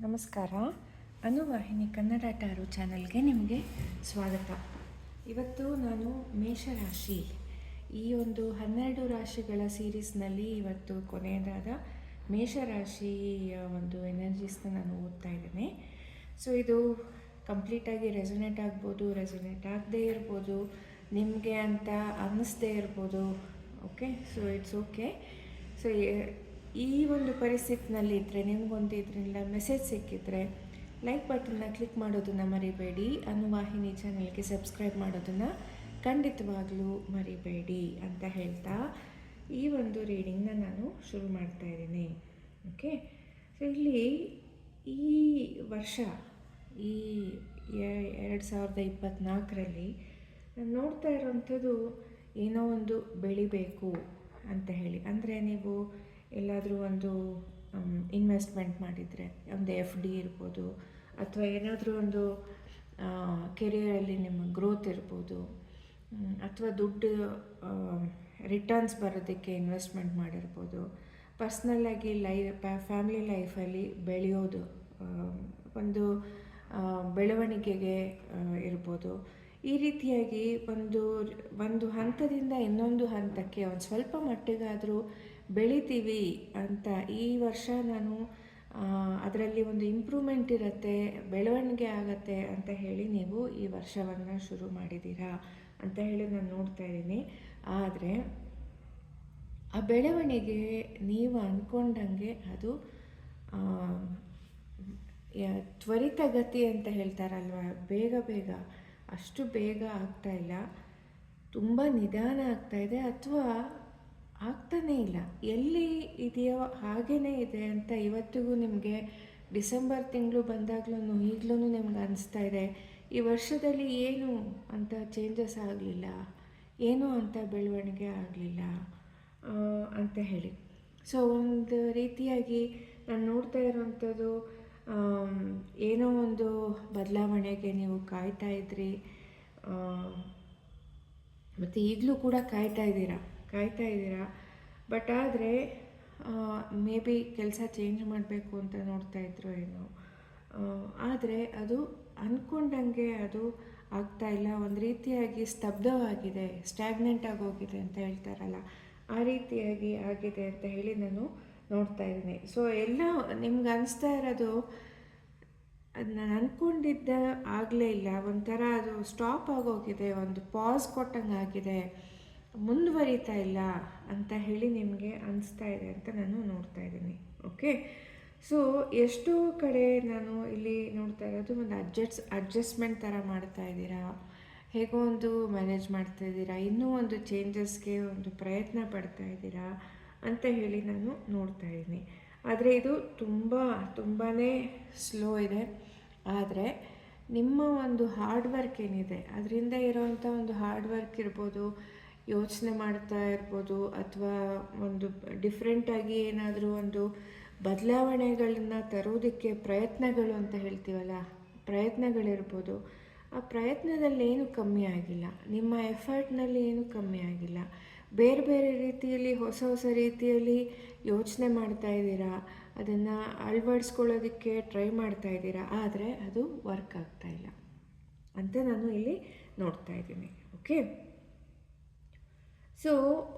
ನಮಸ್ಕಾರ. ಅನುವಾಹಿನಿ ಕನ್ನಡ ಟಾರೋ ಚಾನಲ್ಗೆ ನಿಮಗೆ ಸ್ವಾಗತ. ಇವತ್ತು ನಾನು ಮೇಷರಾಶಿ ಈ ಒಂದು 12 ರಾಶಿಗಳ ಸೀರೀಸ್ನಲ್ಲಿ ಇವತ್ತು ಕೊನೆಯದಾದ ಮೇಷರಾಶಿಯ ಒಂದು ಎನರ್ಜೀಸ್ನ ನಾನು ಓದ್ತಾ ಇದ್ದೇನೆ. ಸೊ ಇದು ಕಂಪ್ಲೀಟಾಗಿ ರೆಸೊನೇಟ್ ಆಗ್ಬೋದು, ರೆಸೊನೇಟ್ ಆಗದೇ ಇರ್ಬೋದು, ನಿಮಗೆ ಅಂತ ಅನ್ನಿಸ್ದೇ ಇರ್ಬೋದು. Okay, so it's okay. So ಈ ಒಂದು ಪರಿಸ್ಥಿತಿನಲ್ಲಿ ಇದ್ದರೆ, ನಿಮಗೊಂದು ಇದರಿಂದ ಮೆಸೇಜ್ ಸಿಕ್ಕಿದ್ರೆ ಲೈಕ್ ಬಟನ್ನ ಕ್ಲಿಕ್ ಮಾಡೋದನ್ನು ಮರಿಬೇಡಿ. ಅನುವಾಹಿನಿ ಚಾನಲ್ಗೆ ಸಬ್ಸ್ಕ್ರೈಬ್ ಮಾಡೋದನ್ನು ಖಂಡಿತವಾಗ್ಲೂ ಮರಿಬೇಡಿ ಅಂತ ಹೇಳ್ತಾ ಈ ಒಂದು ರೀಡಿಂಗ್ನ ನಾನು ಶುರು ಮಾಡ್ತಾ ಇದ್ದೀನಿ. ಓಕೆ, ಸೊ ಇಲ್ಲಿ ಈ ವರ್ಷ ಈ 2024ರಲ್ಲಿ ನಾನು ನೋಡ್ತಾ ಇರೋವಂಥದ್ದು ಏನೋ ಒಂದು ಬೆಳಿಬೇಕು ಅಂತ ಹೇಳಿ. ಅಂದರೆ ನೀವು ಎಲ್ಲಾದರೂ ಒಂದು ಇನ್ವೆಸ್ಟ್ಮೆಂಟ್ ಮಾಡಿದರೆ, ಒಂದು FD ಇರ್ಬೋದು, ಅಥವಾ ಏನಾದರೂ ಒಂದು ಕೆರಿಯರಲ್ಲಿ ನಿಮ್ಮ ಗ್ರೋತ್ ಇರ್ಬೋದು, ಅಥವಾ ದುಡ್ಡು ರಿಟರ್ನ್ಸ್ ಬರೋದಕ್ಕೆ ಇನ್ವೆಸ್ಟ್ಮೆಂಟ್ ಮಾಡಿರ್ಬೋದು, ಪರ್ಸ್ನಲ್ಲಾಗಿ ಫ್ಯಾಮಿಲಿ ಲೈಫಲ್ಲಿ ಬೆಳೆಯೋದು, ಒಂದು ಬೆಳವಣಿಗೆಗೆ ಇರ್ಬೋದು. ಈ ರೀತಿಯಾಗಿ ಒಂದು ಹಂತದಿಂದ ಇನ್ನೊಂದು ಹಂತಕ್ಕೆ ಒಂದು ಸ್ವಲ್ಪ ಮಟ್ಟಿಗಾದರೂ ಬೆಳಿತೀವಿ ಅಂತ ಈ ವರ್ಷ ನಾನು ಅದರಲ್ಲಿ ಒಂದು ಇಂಪ್ರೂವ್ಮೆಂಟ್ ಇರುತ್ತೆ, ಬೆಳವಣಿಗೆ ಆಗತ್ತೆ ಅಂತ ಹೇಳಿ ನೀವು ಈ ವರ್ಷವನ್ನು ಶುರು ಮಾಡಿದ್ದೀರಾ ಅಂತ ಹೇಳಿ ನಾನು ನೋಡ್ತಾ ಇದ್ದೀನಿ. ಆದರೆ ಆ ಬೆಳವಣಿಗೆ ನೀವು ಅಂದ್ಕೊಂಡಂಗೆ ಅದು ತ್ವರಿತಗತಿ ಅಂತ ಹೇಳ್ತಾರಲ್ವ, ಬೇಗ ಅಷ್ಟು ಬೇಗ ಆಗ್ತಾಯಿಲ್ಲ, ತುಂಬ ನಿಧಾನ ಆಗ್ತಾಯಿದೆ, ಅಥವಾ ಆಗ್ತಾನೇ ಇಲ್ಲ. ಎಲ್ಲಿ ಇದೆಯೋ ಹಾಗೇ ಇದೆ ಅಂತ ಇವತ್ತಿಗೂ ನಿಮಗೆ ಡಿಸೆಂಬರ್ ತಿಂಗಳು ಬಂದಾಗ್ಲೂ ಈಗಲೂ ನಿಮ್ಗೆ ಅನಿಸ್ತಾ ಇದೆ, ಈ ವರ್ಷದಲ್ಲಿ ಏನು ಅಂತ ಚೇಂಜಸ್ ಆಗಲಿಲ್ಲ, ಏನು ಅಂತ ಬೆಳವಣಿಗೆ ಆಗಲಿಲ್ಲ ಅಂತ ಹೇಳಿ. ಸೊ ಒಂದು ರೀತಿಯಾಗಿ ನಾನು ನೋಡ್ತಾ ಇರೋವಂಥದ್ದು, ಏನೋ ಒಂದು ಬದಲಾವಣೆಗೆ ನೀವು ಕಾಯ್ತಾ ಇದ್ರಿ, ಮತ್ತು ಈಗಲೂ ಕೂಡ ಕಾಯ್ತಾ ಇದ್ದೀರಾ. ಬಟ್ ಆದರೆ ಮೇ ಬಿ ಕೆಲಸ ಚೇಂಜ್ ಮಾಡಬೇಕು ಅಂತ ನೋಡ್ತಾ ಇದ್ರು ಏನೋ, ಆದರೆ ಅದು ಅಂದ್ಕೊಂಡಂಗೆ ಅದು ಆಗ್ತಾಯಿಲ್ಲ. ಒಂದು ರೀತಿಯಾಗಿ ಸ್ತಬ್ಧವಾಗಿದೆ, ಸ್ಟ್ಯಾಗ್ನೆಂಟ್ ಆಗೋಗಿದೆ ಅಂತ ಹೇಳ್ತಾರಲ್ಲ, ಆ ರೀತಿಯಾಗಿ ಆಗಿದೆ ಅಂತ ಹೇಳಿ ನಾನು ನೋಡ್ತಾ ಇದ್ದೀನಿ. ಸೊ ಎಲ್ಲ ನಿಮ್ಗೆ ಅನಿಸ್ತಾ ಇರೋದು, ಅದು ನಾನು ಅಂದ್ಕೊಂಡಿದ್ದ ಆಗಲೇ ಇಲ್ಲ, ಒಂಥರ ಅದು ಸ್ಟಾಪ್ ಆಗೋಗಿದೆ, ಒಂದು ಪಾಸ್ ಕೊಟ್ಟಂಗೆ ಆಗಿದೆ, ಮುಂದುವರಿತಾ ಇಲ್ಲ ಅಂತ ಹೇಳಿ ನಿಮಗೆ ಅನಿಸ್ತಾ ಇದೆ ಅಂತ ನಾನು ನೋಡ್ತಾ ಇದ್ದೀನಿ. ಓಕೆ, ಸೊ ಎಷ್ಟೋ ಕಡೆ ನಾನು ಇಲ್ಲಿ ನೋಡ್ತಾ ಇರೋದು, ಒಂದು ಅಡ್ಜಸ್ಟ್ಮೆಂಟ್ ಥರ ಮಾಡ್ತಾ ಇದ್ದೀರಾ, ಹೇಗೋ ಒಂದು ಮ್ಯಾನೇಜ್ ಮಾಡ್ತಾ ಇದ್ದೀರಾ, ಇನ್ನೂ ಒಂದು ಚೇಂಜಸ್ಗೆ ಒಂದು ಪ್ರಯತ್ನ ಪಡ್ತಾ ಇದ್ದೀರಾ ಅಂತ ಹೇಳಿ ನಾನು ನೋಡ್ತಾ ಇದ್ದೀನಿ. ಆದರೆ ಇದು ತುಂಬಾ ಸ್ಲೋ ಇದೆ. ಆದರೆ ನಿಮ್ಮ ಒಂದು ಹಾರ್ಡ್ ವರ್ಕ್ ಏನಿದೆ, ಅದರಿಂದ ಇರೋವಂಥ ಒಂದು ಹಾರ್ಡ್ ವರ್ಕ್ ಇರ್ಬೋದು, ಯೋಚನೆ ಮಾಡ್ತಾ ಇರ್ಬೋದು, ಅಥವಾ ಒಂದು ಡಿಫ್ರೆಂಟಾಗಿ ಏನಾದರೂ ಒಂದು ಬದಲಾವಣೆಗಳನ್ನ ತರೋದಕ್ಕೆ ಪ್ರಯತ್ನಗಳು ಅಂತ ಹೇಳ್ತೀವಲ್ಲ, ಪ್ರಯತ್ನಗಳಿರ್ಬೋದು. ಆ ಪ್ರಯತ್ನದಲ್ಲಿ ಏನು ಕಮ್ಮಿ ಆಗಿಲ್ಲ, ನಿಮ್ಮ ಎಫರ್ಟ್ನಲ್ಲಿ ಏನು ಕಮ್ಮಿ ಆಗಿಲ್ಲ. ಬೇರೆ ರೀತಿಯಲ್ಲಿ ಹೊಸ ರೀತಿಯಲ್ಲಿ ಯೋಚನೆ ಮಾಡ್ತಾ ಇದ್ದೀರಾ, ಅದನ್ನು ಅಳವಡಿಸ್ಕೊಳ್ಳೋದಕ್ಕೆ ಟ್ರೈ ಮಾಡ್ತಾ ಇದ್ದೀರಾ, ಆದರೆ ಅದು ವರ್ಕ್ ಆಗ್ತಾಯಿಲ್ಲ ಅಂತ ನಾನು ಇಲ್ಲಿ ನೋಡ್ತಾ ಇದ್ದೀನಿ. ಓಕೆ, ಸೊ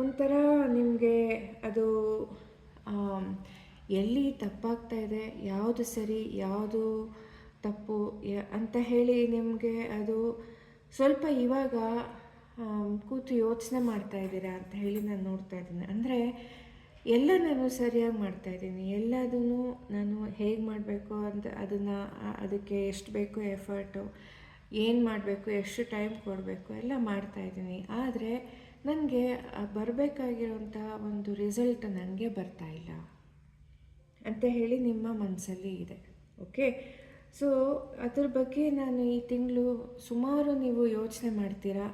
ಒಂಥರ ನಿಮಗೆ ಅದು ಎಲ್ಲಿ ತಪ್ಪಾಗ್ತಾ ಇದೆ, ಯಾವುದು ಸರಿ ಯಾವುದು ತಪ್ಪು ಅಂತ ಹೇಳಿ ನಿಮಗೆ ಅದು ಸ್ವಲ್ಪ ಇವಾಗ ಕೂತು ಯೋಚನೆ ಮಾಡ್ತಾ ಇದ್ದೀರಾ ಅಂತ ಹೇಳಿ ನಾನು ನೋಡ್ತಾ ಇದ್ದೀನಿ. ಅಂದರೆ ಎಲ್ಲ ನಾನು ಸರಿಯಾಗಿ ಮಾಡ್ತಾಯಿದ್ದೀನಿ, ಎಲ್ಲದೂ ನಾನು ಹೇಗೆ ಮಾಡಬೇಕು ಅಂತ ಅದಕ್ಕೆ ಎಷ್ಟು ಬೇಕು ಎಫರ್ಟು, ಏನು ಮಾಡಬೇಕು, ಎಷ್ಟು ಟೈಮ್ ಕೊಡಬೇಕು ಎಲ್ಲ ಮಾಡ್ತಾಯಿದ್ದೀನಿ. ಆದರೆ ನನಗೆ ಬರಬೇಕಾಗಿರೋಂಥ ಒಂದು ರಿಸಲ್ಟ್ ನನಗೆ ಬರ್ತಾಯಿಲ್ಲ ಅಂತ ಹೇಳಿ ನಿಮ್ಮ ಮನಸ್ಸಲ್ಲಿ ಇದೆ. ಓಕೆ, ಸೊ ಅದ್ರ ಬಗ್ಗೆ ನಾನು ಈ ತಿಂಗಳು ಸುಮಾರು ನೀವು ಯೋಚನೆ ಮಾಡ್ತೀರಾ,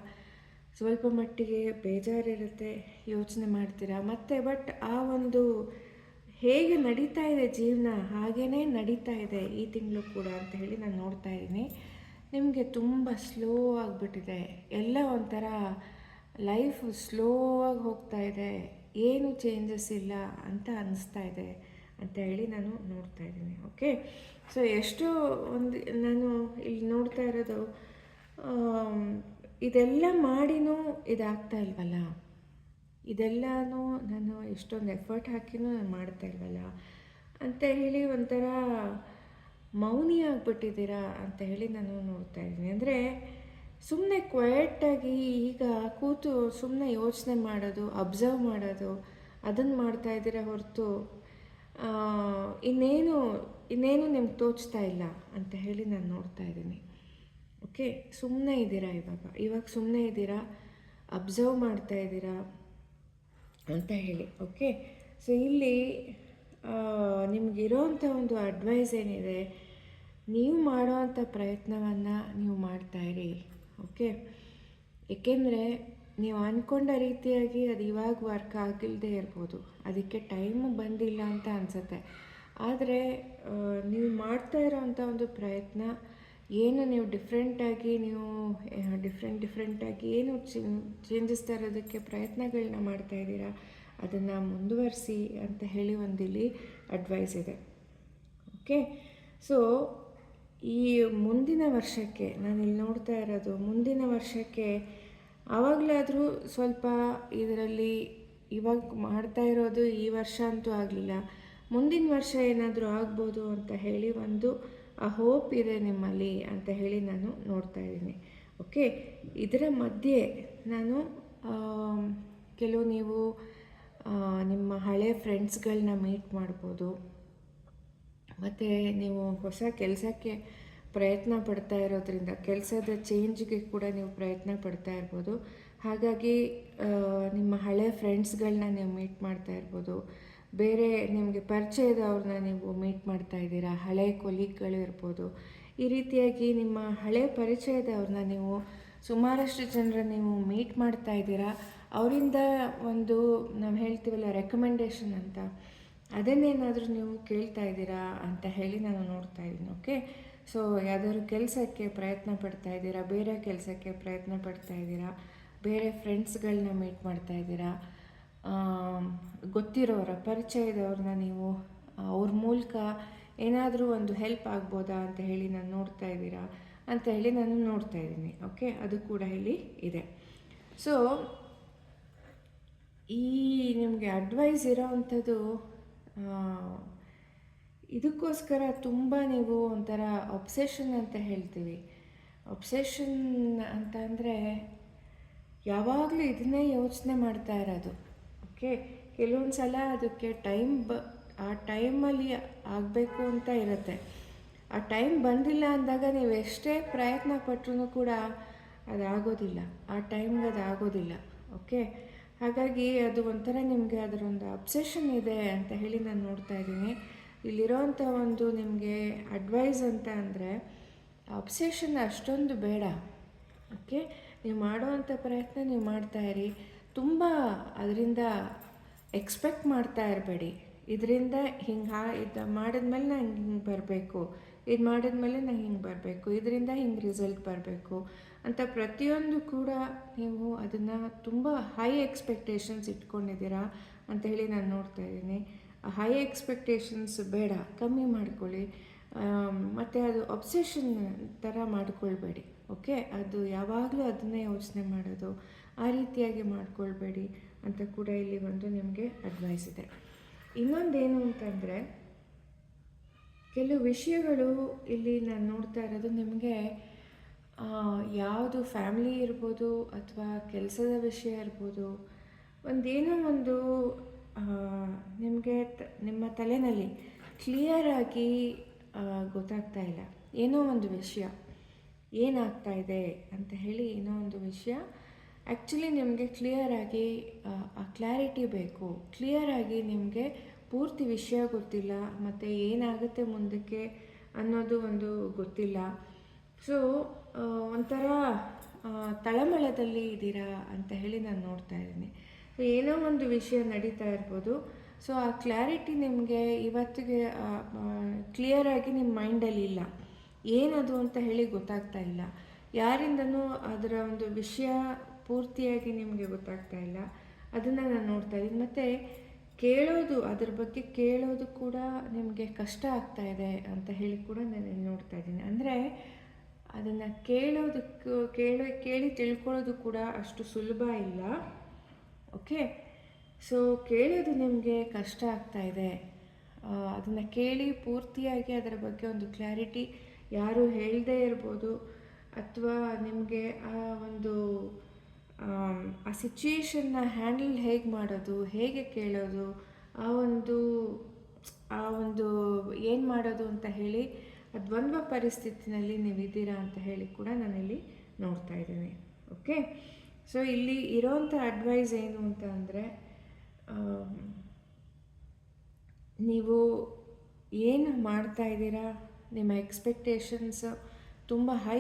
ಸ್ವಲ್ಪ ಮಟ್ಟಿಗೆ ಬೇಜಾರಿರುತ್ತೆ, ಯೋಚನೆ ಮಾಡ್ತೀರಾ ಮತ್ತು ಬಟ್ ಆ ಒಂದು ಹೇಗೆ ನಡೀತಾ ಇದೆ ಜೀವನ ಹಾಗೇ ನಡೀತಾ ಇದೆ ಈ ತಿಂಗಳು ಕೂಡ ಅಂತ ಹೇಳಿ ನಾನು ನೋಡ್ತಾ ಇದ್ದೀನಿ. ನಿಮಗೆ ತುಂಬ ಸ್ಲೋ ಆಗಿಬಿಟ್ಟಿದೆ, ಎಲ್ಲ ಒಂಥರ ಲೈಫ್ ಸ್ಲೋ ಆಗಿ ಹೋಗ್ತಾ ಇದೆ, ಏನು ಚೇಂಜಸ್ ಇಲ್ಲ ಅಂತ ಅನ್ನಿಸ್ತಾ ಇದೆ ಅಂತ ಹೇಳಿ ನಾನು ನೋಡ್ತಾ ಇದ್ದೀನಿ. ಓಕೆ, ಸೊ ಎಷ್ಟು ಒಂದು ನಾನು ಇಲ್ಲಿ ನೋಡ್ತಾ ಇರೋದು, ಇದೆಲ್ಲ ಮಾಡಿನೂ ಇದಾಗ್ತಾ ಇಲ್ವಲ್ಲ, ಇದೆಲ್ಲನೂ ನಾನು ಎಷ್ಟೊಂದು ಎಫರ್ಟ್ ಹಾಕಿನೂ ನಾನು ಮಾಡ್ತಾ ಇಲ್ವಲ್ಲ ಅಂತ ಹೇಳಿ ಒಂಥರ ಮೌನಿ ಆಗಿಬಿಟ್ಟಿದ್ದೀರಾ ಅಂತ ಹೇಳಿ ನಾನು ನೋಡ್ತಾ ಇದ್ದೀನಿ. ಅಂದರೆ ಸುಮ್ಮನೆ ಕ್ವಯೆಟಾಗಿ ಈಗ ಕೂತು ಸುಮ್ಮನೆ ಯೋಚನೆ ಮಾಡೋದು, ಅಬ್ಸರ್ವ್ ಮಾಡೋದು, ಅದನ್ನು ಮಾಡ್ತಾ ಇದ್ದೀರಾ ಹೊರತು ಇನ್ನೇನು ಇನ್ನೇನು ನಿಮ್ಗೆ ತೋಚ್ತಾ ಇಲ್ಲ ಅಂತ ಹೇಳಿ ನಾನು ನೋಡ್ತಾ ಇದ್ದೀನಿ. ಓಕೆ, ಸುಮ್ಮನೆ ಇದ್ದೀರಾ, ಇವಾಗ ಸುಮ್ಮನೆ ಇದ್ದೀರಾ, ಅಬ್ಸರ್ವ್ ಮಾಡ್ತಾ ಇದ್ದೀರಾ ಅಂತ ಹೇಳಿ. ಓಕೆ, ಸೊ ಇಲ್ಲಿ ನಿಮಗಿರೋವಂಥ ಒಂದು ಅಡ್ವೈಸ್ ಏನಿದೆ, ನೀವು ಮಾಡೋವಂಥ ಪ್ರಯತ್ನವನ್ನು ನೀವು ಮಾಡ್ತಾಯಿರಿ. ಓಕೆ, ಏಕೆಂದರೆ ನೀವು ಅಂದ್ಕೊಂಡ ರೀತಿಯಾಗಿ ಅದು ಇವಾಗ ವರ್ಕ್ ಆಗಿಲ್ಲದೆ ಇರ್ಬೋದು, ಅದಕ್ಕೆ ಟೈಮು ಬಂದಿಲ್ಲ ಅಂತ ಅನಿಸುತ್ತೆ. ಆದರೆ ನೀವು ಮಾಡ್ತಾ ಇರೋವಂಥ ಒಂದು ಪ್ರಯತ್ನ ಏನು, ನೀವು ಡಿಫ್ರೆಂಟಾಗಿ ನೀವು ಡಿಫ್ರೆಂಟಾಗಿ ಏನು ಚೇಂಜಸ್ ತರೋದಕ್ಕೆ ಪ್ರಯತ್ನಗಳನ್ನ ಮಾಡ್ತಾಯಿದ್ದೀರಾ, ಅದನ್ನು ಮುಂದುವರಿಸಿ ಅಂತ ಹೇಳಿ ಒಂದಿಲ್ಲಿ ಅಡ್ವೈಸ್ ಇದೆ. ಓಕೆ, ಸೊ ಈ ಮುಂದಿನ ವರ್ಷಕ್ಕೆ ನಾನಿಲ್ಲಿ ನೋಡ್ತಾ ಇರೋದು, ಮುಂದಿನ ವರ್ಷಕ್ಕೆ ಆವಾಗಲಾದರೂ ಸ್ವಲ್ಪ ಇದರಲ್ಲಿ ಇವಾಗ ಮಾಡ್ತಾ ಇರೋದು ಈ ವರ್ಷ ಅಂತೂ ಆಗಲಿಲ್ಲ, ಮುಂದಿನ ವರ್ಷ ಏನಾದರೂ ಆಗ್ಬೋದು ಅಂತ ಹೇಳಿ ಒಂದು ಆ ಹೋಪ್ ಇದೆ ನಿಮ್ಮಲ್ಲಿ ಅಂತ ಹೇಳಿ ನಾನು ನೋಡ್ತಾ ಇದ್ದೀನಿ. ಓಕೆ, ಇದರ ಮಧ್ಯೆ ನಾನು ಕೆಲವು ನೀವು ನಿಮ್ಮ ಹಳೆ ಫ್ರೆಂಡ್ಸ್ಗಳನ್ನ ಮೀಟ್ ಮಾಡ್ಬೋದು, ಮತ್ತು ನೀವು ಹೊಸ ಕೆಲಸಕ್ಕೆ ಪ್ರಯತ್ನ ಪಡ್ತಾ ಇರೋದ್ರಿಂದ ಕೆಲಸದ ಚೇಂಜ್ಗೆ ಕೂಡ ನೀವು ಪ್ರಯತ್ನ ಪಡ್ತಾ ಇರ್ಬೋದು. ಹಾಗಾಗಿ ನಿಮ್ಮ ಹಳೆ ಫ್ರೆಂಡ್ಸ್ಗಳನ್ನ ನೀವು ಮೀಟ್ ಮಾಡ್ತಾ ಇರ್ಬೋದು, ಬೇರೆ ನಿಮಗೆ ಪರಿಚಯದವ್ರನ್ನ ನೀವು ಮೀಟ್ ಮಾಡ್ತಾ ಇದ್ದೀರಾ, ಹಳೆ ಕೊಲೀಗ್ಗಳು ಇರ್ಬೋದು. ಈ ರೀತಿಯಾಗಿ ನಿಮ್ಮ ಹಳೆ ಪರಿಚಯದವ್ರನ್ನ ನೀವು ಸುಮಾರಷ್ಟು ಜನರ ನೀವು ಮೀಟ್ ಮಾಡ್ತಾ ಇದ್ದೀರಾ. ಅವರಿಂದ ಒಂದು ನಾವು ಹೇಳ್ತೀವಲ್ಲ ರೆಕಮೆಂಡೇಷನ್ ಅಂತ, ಅದನ್ನೇನಾದರೂ ನೀವು ಕೇಳ್ತಾ ಇದ್ದೀರಾ ಅಂತ ಹೇಳಿ ನಾನು ನೋಡ್ತಾ ಇದ್ದೀನಿ. ಓಕೆ, ಸೊ ಯಾವುದಾದ್ರು ಕೆಲಸಕ್ಕೆ ಪ್ರಯತ್ನ ಪಡ್ತಾ ಇದ್ದೀರಾ, ಬೇರೆ ಕೆಲಸಕ್ಕೆ ಪ್ರಯತ್ನ ಪಡ್ತಾ ಇದ್ದೀರಾ, ಬೇರೆ ಫ್ರೆಂಡ್ಸ್ಗಳನ್ನ ಮೀಟ್ ಮಾಡ್ತಾ ಇದ್ದೀರಾ, ಗೊತ್ತಿರೋರ ಪರಿಚಯದವ್ರನ್ನ ನೀವು ಅವ್ರ ಮೂಲಕ ಏನಾದರೂ ಒಂದು ಹೆಲ್ಪ್ ಆಗ್ಬೋದಾ ಅಂತ ಹೇಳಿ ನಾನು ನೋಡ್ತಾ ಇದ್ದೀರಾ ಅಂತ ಹೇಳಿ ನಾನು ನೋಡ್ತಾ ಇದ್ದೀನಿ. ಓಕೆ, ಅದು ಕೂಡ ಇಲ್ಲಿ ಇದೆ. ಸೊ ಈ ನಿಮಗೆ ಅಡ್ವೈಸ್ ಇರೋವಂಥದ್ದು ಇದಕ್ಕೋಸ್ಕರ ತುಂಬ ನೀವು ಒಂಥರ ಒಬ್ಸೆಷನ್ ಅಂತ ಹೇಳ್ತೀವಿ. ಒಬ್ಸೆಷನ್ ಅಂತ ಅಂದರೆ ಯಾವಾಗಲೂ ಇದನ್ನೇ ಯೋಚನೆ ಮಾಡ್ತಾ ಇರೋದು. ಓಕೆ, ಕೆಲವೊಂದು ಸಲ ಅದಕ್ಕೆ ಆ ಟೈಮಲ್ಲಿ ಆಗಬೇಕು ಅಂತ ಇರುತ್ತೆ. ಆ ಟೈಮ್ ಬಂದಿಲ್ಲ ಅಂದಾಗ ನೀವು ಎಷ್ಟೇ ಪ್ರಯತ್ನ ಪಟ್ಟರೂ ಕೂಡ ಅದಾಗೋದಿಲ್ಲ, ಆ ಟೈಮ್ಗೆ ಅದು ಆಗೋದಿಲ್ಲ. ಓಕೆ, ಹಾಗಾಗಿ ಅದು ಒಂಥರ ನಿಮಗೆ ಅದರೊಂದು ಅಬ್ಸೆಷನ್ ಇದೆ ಅಂತ ಹೇಳಿ ನಾನು ನೋಡ್ತಾ ಇದ್ದೀನಿ. ಇಲ್ಲಿರೋವಂಥ ಒಂದು ನಿಮಗೆ ಅಡ್ವೈಸ್ ಅಂತ ಅಂದರೆ ಅಬ್ಸೆಷನ್ ಅಷ್ಟೊಂದು ಬೇಡ. ಓಕೆ, ನೀವು ಮಾಡುವಂಥ ಪ್ರಯತ್ನ ನೀವು ಮಾಡ್ತಾಯಿರಿ, ತುಂಬ ಅದರಿಂದ ಎಕ್ಸ್ಪೆಕ್ಟ್ ಮಾಡ್ತಾ ಇರಬೇಡಿ. ಇದರಿಂದ ಹಿಂಗೆ ಇದು ಮಾಡಿದ್ಮೇಲೆ ನಂಗೆ ಹಿಂಗೆ ಬರಬೇಕು, ಇದು ಮಾಡಿದ್ಮೇಲೆ ನಂಗೆ ಹಿಂಗೆ ಬರಬೇಕು, ಇದರಿಂದ ಹಿಂಗೆ ರಿಸಲ್ಟ್ ಬರಬೇಕು ಅಂತ ಪ್ರತಿಯೊಂದು ಕೂಡ ನೀವು ಅದನ್ನು ತುಂಬ ಹೈ ಎಕ್ಸ್ಪೆಕ್ಟೇಷನ್ಸ್ ಇಟ್ಕೊಂಡಿದ್ದೀರಾ ಅಂತ ಹೇಳಿ ನಾನು ನೋಡ್ತಾ ಇದ್ದೀನಿ. ಹೈ ಎಕ್ಸ್ಪೆಕ್ಟೇಷನ್ಸ್ ಬೇಡ, ಕಮ್ಮಿ ಮಾಡ್ಕೊಳ್ಳಿ. ಮತ್ತು ಅದು ಅಬ್ಸೆಷನ್ ಥರ ಮಾಡ್ಕೊಳ್ಬೇಡಿ. ಓಕೆ, ಅದು ಯಾವಾಗಲೂ ಅದನ್ನೇ ಯೋಚನೆ ಮಾಡೋದು, ಆ ರೀತಿಯಾಗಿ ಮಾಡ್ಕೊಳ್ಬೇಡಿ ಅಂತ ಕೂಡ ಇಲ್ಲಿ ಒಂದು ನಿಮಗೆ ಅಡ್ವೈಸ್ ಇದೆ. ಇನ್ನೊಂದೇನು ಅಂತಂದರೆ, ಕೆಲವು ವಿಷಯಗಳು ಇಲ್ಲಿ ನಾನು ನೋಡ್ತಾ ಇರೋದು, ನಿಮಗೆ ಯಾವುದು ಫ್ಯಾಮಿಲಿ ಇರ್ಬೋದು ಅಥವಾ ಕೆಲಸದ ವಿಷಯ ಇರ್ಬೋದು, ಒಂದೇನೋ ಒಂದು ನಿಮಗೆ ನಿಮ್ಮ ತಲೆಯಲ್ಲಿ ಕ್ಲಿಯರಾಗಿ ಗೊತ್ತಾಗ್ತಾ ಇಲ್ಲ. ಏನೋ ಒಂದು ವಿಷಯ ಏನಾಗ್ತಾ ಇದೆ ಅಂತ ಹೇಳಿ, ಏನೋ ಒಂದು ವಿಷಯ ಆ್ಯಕ್ಚುಲಿ ನಿಮಗೆ ಕ್ಲಿಯರಾಗಿ ಆ ಕ್ಲಾರಿಟಿ ಬೇಕು. ಕ್ಲಿಯರಾಗಿ ನಿಮಗೆ ಪೂರ್ತಿ ವಿಷಯ ಗೊತ್ತಿಲ್ಲ, ಮತ್ತು ಏನಾಗುತ್ತೆ ಮುಂದಕ್ಕೆ ಅನ್ನೋದು ಒಂದು ಗೊತ್ತಿಲ್ಲ. ಸೊ ಒಂಥರ ತಳಮಳದಲ್ಲಿ ಇದ್ದೀರಾ ಅಂತ ಹೇಳಿ ನಾನು ನೋಡ್ತಾ ಇದ್ದೀನಿ. ಸೊ ಏನೋ ಒಂದು ವಿಷಯ ನಡೀತಾ ಇರ್ಬೋದು. ಸೊ ಆ ಕ್ಲಾರಿಟಿ ನಿಮಗೆ ಇವತ್ತಿಗೆ ಕ್ಲಿಯರಾಗಿ ನಿಮ್ಮ ಮೈಂಡಲ್ಲಿ ಇಲ್ಲ. ಏನದು ಅಂತ ಹೇಳಿ ಗೊತ್ತಾಗ್ತಾ ಇಲ್ಲ. ಯಾರಿಂದನೂ ಅದರ ಒಂದು ವಿಷಯ ಪೂರ್ತಿಯಾಗಿ ನಿಮಗೆ ಗೊತ್ತಾಗ್ತಾ ಇಲ್ಲ. ಅದನ್ನು ನಾನು ನೋಡ್ತಾ ಇದ್ದೀನಿ. ಮತ್ತು ಕೇಳೋದು, ಅದ್ರ ಬಗ್ಗೆ ಕೇಳೋದು ಕೂಡ ನಿಮಗೆ ಕಷ್ಟ ಆಗ್ತಾ ಇದೆ ಅಂತ ಹೇಳಿ ಕೂಡ ನಾನು ಇಲ್ಲಿ ನೋಡ್ತಾ ಇದ್ದೀನಿ. ಅಂದರೆ ಅದನ್ನು ಕೇಳೋದಕ್ಕೂ ಕೇಳಿ ತಿಳ್ಕೊಳ್ಳೋದು ಕೂಡ ಅಷ್ಟು ಸುಲಭ ಇಲ್ಲ. ಓಕೆ, ಸೊ ಕೇಳೋದು ನಿಮಗೆ ಕಷ್ಟ ಆಗ್ತಾ ಇದೆ. ಅದನ್ನು ಕೇಳಿ ಪೂರ್ತಿಯಾಗಿ ಅದರ ಬಗ್ಗೆ ಒಂದು ಕ್ಲಾರಿಟಿ ಯಾರು ಹೇಳದೇ ಇರ್ಬೋದು, ಅಥವಾ ನಿಮಗೆ ಒಂದು ಆ ಸಿಚುಯೇಷನ್ನ ಹ್ಯಾಂಡಲ್ ಹೇಗೆ ಮಾಡೋದು, ಹೇಗೆ ಕೇಳೋದು, ಆ ಒಂದು ಏನು ಮಾಡೋದು ಅಂತ ಹೇಳಿ ದ್ವಂದ್ವ ಪರಿಸ್ಥಿತಿನಲ್ಲಿ ನೀವಿದ್ದೀರಾ ಅಂತ ಹೇಳಿ ಕೂಡ ನಾನಿಲ್ಲಿ ನೋಡ್ತಾ ಇದ್ದೀನಿ. ಓಕೆ, ಸೊ ಇಲ್ಲಿ ಇರೋವಂಥ ಅಡ್ವೈಸ್ ಏನು ಅಂತ ಅಂದರೆ, ನೀವು ಏನು ಮಾಡ್ತಾ ಇದ್ದೀರಾ, ನಿಮ್ಮ ಎಕ್ಸ್ಪೆಕ್ಟೇಷನ್ಸ್ ತುಂಬ ಹೈ